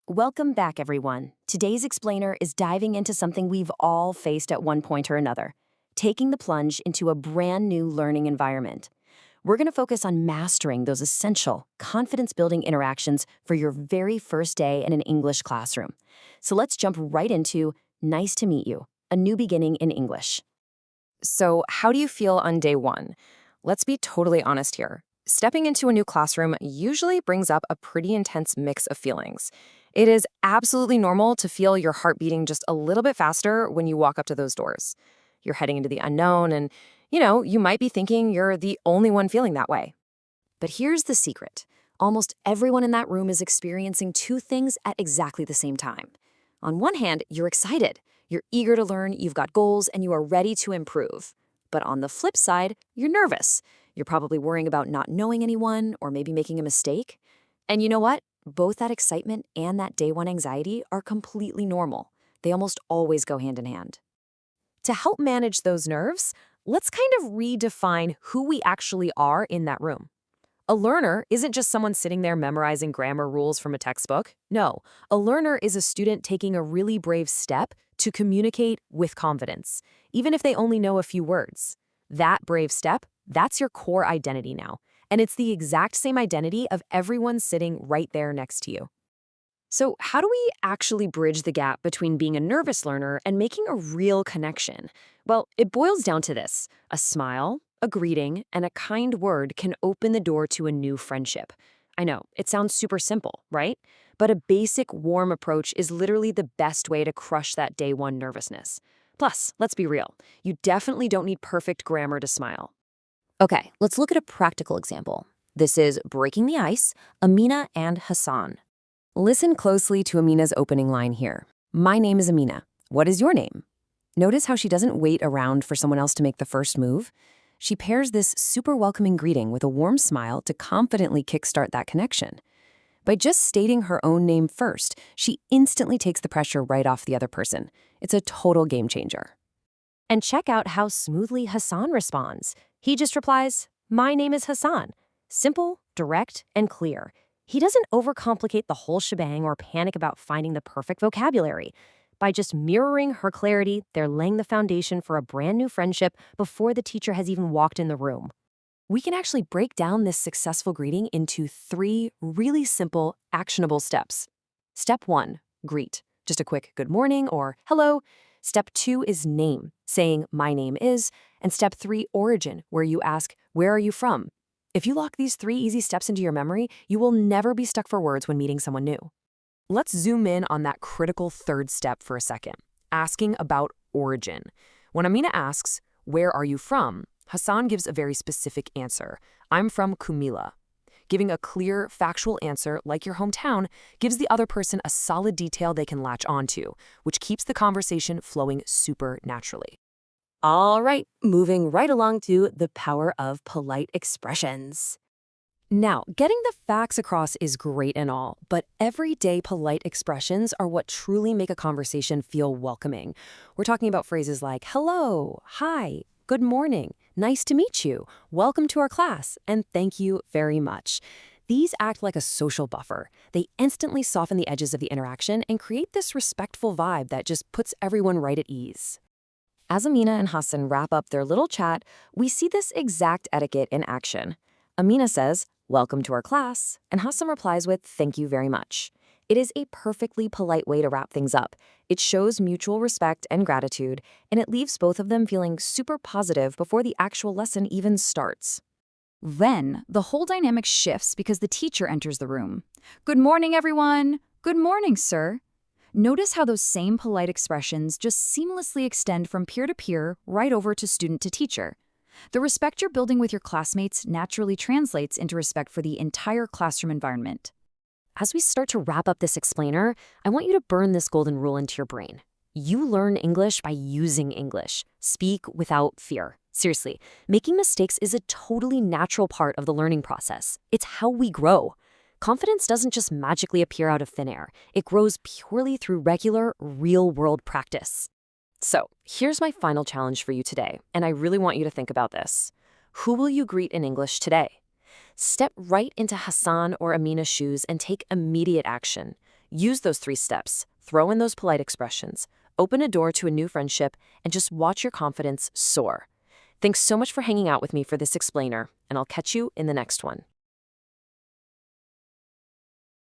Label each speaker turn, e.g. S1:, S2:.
S1: Welcome back, everyone. Today's explainer is diving into something we've all faced at one point or another, taking the plunge into a brand new learning environment. We're going to focus on mastering those essential, confidence-building interactions for your very first day in an English classroom. So let's jump right into Nice to Meet You, a new beginning in English.
S2: So, how do you feel on day one? Let's be totally honest here. Stepping into a new classroom usually brings up a pretty intense mix of feelings. It is absolutely normal to feel your heart beating just a little bit faster when you walk up to those doors. You're heading into the unknown, and you might be thinking you're the only one feeling that way.
S1: But here's the secret. Almost everyone in that room is experiencing two things at exactly the same time. On one hand, you're excited. You're eager to learn, you've got goals, and you are ready to improve. But on the flip side, you're nervous. You're probably worrying about not knowing anyone or maybe making a mistake. And you know what? Both that excitement and that day one anxiety are completely normal. They almost always go hand in hand.
S2: To help manage those nerves, let's kind of redefine who we actually are in that room. A learner isn't just someone sitting there memorizing grammar rules from a textbook. No, a learner is a student taking a really brave step to communicate with confidence, even if they only know a few words. That brave step, that's your core identity now, and it's the exact same identity of everyone sitting right there next to you. So, how do we actually bridge the gap between being a nervous learner and making a real connection? Well, it boils down to this: a smile, a greeting, and a kind word can open the door to a new friendship. I know, it sounds super simple, right? But a basic, warm approach is literally the best way to crush that day one nervousness. Plus, let's be real, you definitely don't need perfect grammar to smile.
S1: Okay, let's look at a practical example. This is Breaking the Ice, Amina and Hassan. Listen closely to Amina's opening line here. My name is Amina. What is your name? Notice how she doesn't wait around for someone else to make the first move. She pairs this super welcoming greeting with a warm smile to confidently kickstart that connection. By just stating her own name first, she instantly takes the pressure right off the other person. It's a total game changer. And check out how smoothly Hassan responds. He just replies, "My name is Hassan." Simple, direct, and clear. He doesn't overcomplicate the whole shebang or panic about finding the perfect vocabulary. By just mirroring her clarity, they're laying the foundation for a brand new friendship before the teacher has even walked in the room. We can actually break down this successful greeting into 3 really simple, actionable steps. Step 1, greet. Just a quick good morning or hello. Step 2 is name, saying my name is. And step 3, origin, where you ask, where are you from? If you lock these 3 easy steps into your memory, you will never be stuck for words when meeting someone new. Let's zoom in on that critical third step for a second, asking about origin. When Amina asks, where are you from? Hassan gives a very specific answer. I'm from Kumila. Giving a clear, factual answer, like your hometown, gives the other person a solid detail they can latch onto, which keeps the conversation flowing super naturally. All right, moving right along to the power of polite expressions. Now, getting the facts across is great and all, but everyday polite expressions are what truly make a conversation feel welcoming. We're talking about phrases like hello, hi, good morning, nice to meet you, welcome to our class, and thank you very much. These act like a social buffer. They instantly soften the edges of the interaction and create this respectful vibe that just puts everyone right at ease. As Amina and Hassan wrap up their little chat, we see this exact etiquette in action. Amina says, welcome to our class, and Hassan replies with, thank you very much. It is a perfectly polite way to wrap things up. It shows mutual respect and gratitude, and it leaves both of them feeling super positive before the actual lesson even starts.
S3: Then, the whole dynamic shifts because the teacher enters the room. Good morning, everyone. Good morning, sir. Notice how those same polite expressions just seamlessly extend from peer to peer right over to student to teacher. The respect you're building with your classmates naturally translates into respect for the entire classroom environment.
S1: As we start to wrap up this explainer, I want you to burn this golden rule into your brain. You learn English by using English. Speak without fear. Seriously, making mistakes is a totally natural part of the learning process. It's how we grow. Confidence doesn't just magically appear out of thin air. It grows purely through regular, real-world practice. So, here's my final challenge for you today, and I really want you to think about this. Who will you greet in English today? Step right into Hassan or Amina's shoes and take immediate action.
S2: Use those 3 steps. Throw in those polite expressions, open a door to a new friendship, and just watch your confidence soar. Thanks so much for hanging out with me for this explainer, and I'll catch you in the next one.